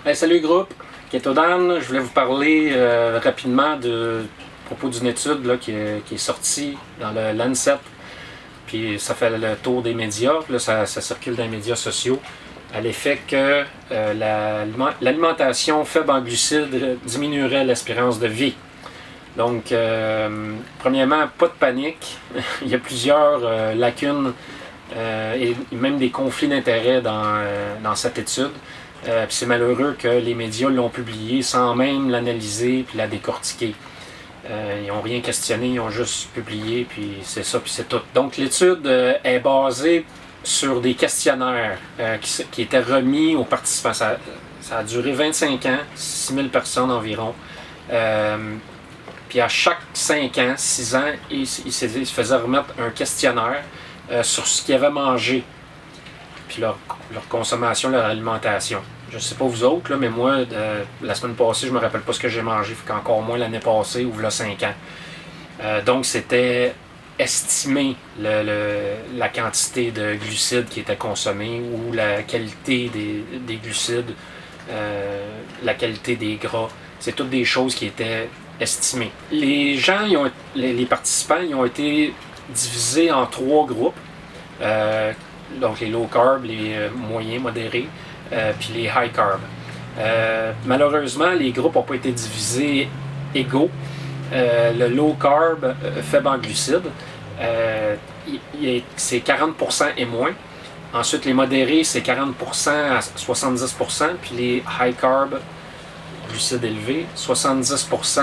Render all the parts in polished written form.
Hey, salut groupe, Ketodan. Je voulais vous parler rapidement à propos d'une étude là, qui est sortie dans le Lancet, puis ça fait le tour des médias, puis là, ça circule dans les médias sociaux, à l'effet que l'alimentation faible en glucides diminuerait l'espérance de vie. Donc, premièrement, pas de panique. Il y a plusieurs lacunes et même des conflits d'intérêts dans cette étude. Puis c'est malheureux que les médias l'ont publié sans même l'analyser puis la décortiquer. Ils n'ont rien questionné, ils ont juste publié, puis c'est ça, puis c'est tout. Donc l'étude est basée sur des questionnaires qui étaient remis aux participants. Ça a duré 25 ans, 6000 personnes environ. Puis à chaque 5 ans, 6 ans, ils se faisaient remettre un questionnaire sur ce qu'ils avaient mangé, puis leur consommation, leur alimentation. Je sais pas vous autres, là, mais moi, la semaine passée, je me rappelle pas ce que j'ai mangé, fait qu'encore moins l'année passée ou là 5 ans. Donc c'était estimer la quantité de glucides qui était consommée ou la qualité des glucides, la qualité des gras. C'est toutes des choses qui étaient estimées. Les gens, les participants, ils ont été divisés en 3 groupes. Donc les low carb, les moyens, modérés, puis les high carb. Malheureusement, les groupes n'ont pas été divisés égaux. Le low carb, faible en glucides, c'est 40% et moins. Ensuite, les modérés, c'est 40% à 70%. Puis les high carb, glucides élevés, 70%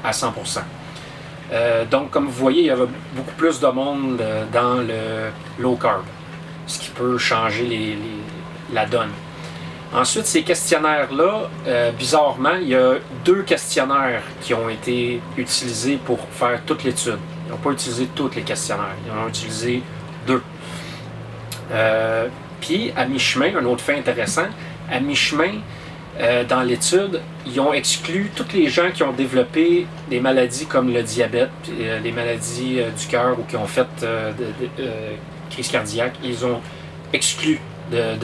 à 100%. Donc, comme vous voyez, il y avait beaucoup plus de monde dans le low carb, ce qui peut changer la donne. Ensuite, ces questionnaires-là, bizarrement, il y a 2 questionnaires qui ont été utilisés pour faire toute l'étude. Ils n'ont pas utilisé tous les questionnaires, ils en ont utilisé 2. Puis, à mi-chemin, un autre fait intéressant, à mi-chemin, dans l'étude, ils ont exclu tous les gens qui ont développé des maladies comme le diabète, les maladies du cœur ou qui ont fait crise cardiaque. Ils ont exclu de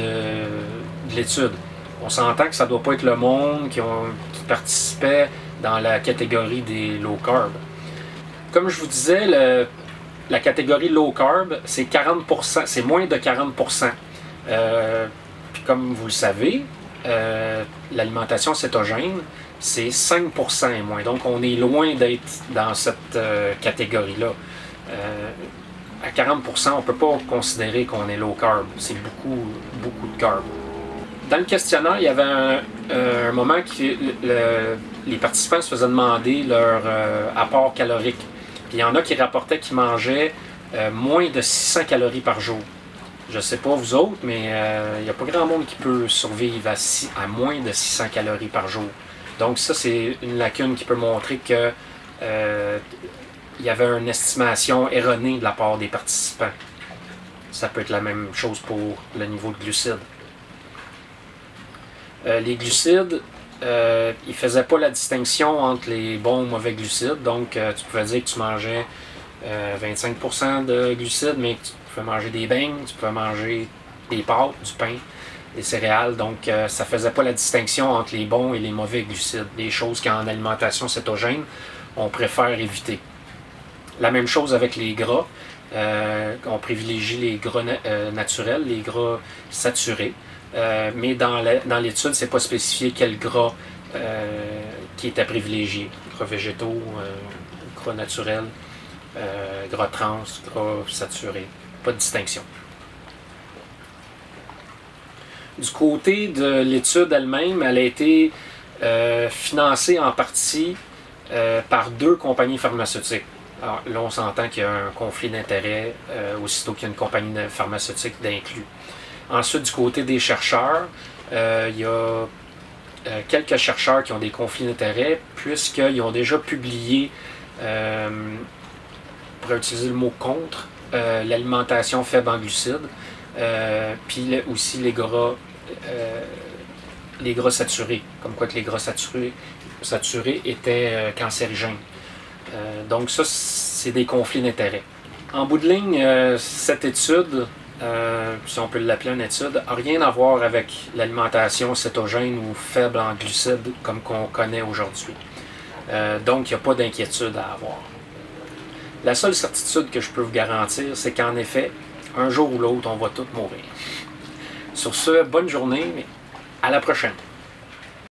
l'étude. On s'entend que ça ne doit pas être le monde qui participait dans la catégorie des low carb. Comme je vous disais, la catégorie low carb, c'est 40%, c'est moins de 40%. Puis comme vous le savez, l'alimentation cétogène, c'est 5% et moins. Donc on est loin d'être dans cette catégorie-là. À 40%, on ne peut pas considérer qu'on est low carb. C'est beaucoup de carb. Dans le questionnaire, il y avait un moment que les participants se faisaient demander leur apport calorique. Puis il y en a qui rapportaient qu'ils mangeaient moins de 600 calories par jour. Je ne sais pas vous autres, mais il n'y a pas grand monde qui peut survivre à moins de 600 calories par jour. Donc ça, c'est une lacune qui peut montrer que il y avait une estimation erronée de la part des participants. Ça peut être la même chose pour le niveau de glucides. Les glucides, ils ne faisaient pas la distinction entre les bons et mauvais glucides. Donc, tu pouvais dire que tu mangeais 25% de glucides, mais tu pouvais manger des beignes, tu pouvais manger des pâtes, du pain, des céréales. Donc, ça ne faisait pas la distinction entre les bons et les mauvais glucides. Des choses qu'en alimentation cétogène, on préfère éviter. La même chose avec les gras. On privilégie les gras naturels, les gras saturés. Mais dans l'étude, c'est pas spécifié quel gras qui était privilégié. Gras végétaux, gras naturels, gras trans, gras saturés. Pas de distinction. Du côté de l'étude elle-même, elle a été financée en partie par 2 compagnies pharmaceutiques. Alors, là, on s'entend qu'il y a un conflit d'intérêts aussitôt qu'il y a une compagnie pharmaceutique d'inclus. Ensuite, du côté des chercheurs, il y a quelques chercheurs qui ont des conflits d'intérêts puisqu'ils ont déjà publié, on pourrait utiliser le mot contre, l'alimentation faible en glucides, puis aussi les gras saturés, comme quoi que les gras saturés étaient cancérigènes. Donc ça, c'est des conflits d'intérêts. En bout de ligne, cette étude si on peut l'appeler une étude, n'a rien à voir avec l'alimentation cétogène ou faible en glucides comme qu'on connaît aujourd'hui. Donc, il n'y a pas d'inquiétude à avoir. La seule certitude que je peux vous garantir, c'est qu'en effet, un jour ou l'autre, on va tous mourir. Sur ce, bonne journée, à la prochaine.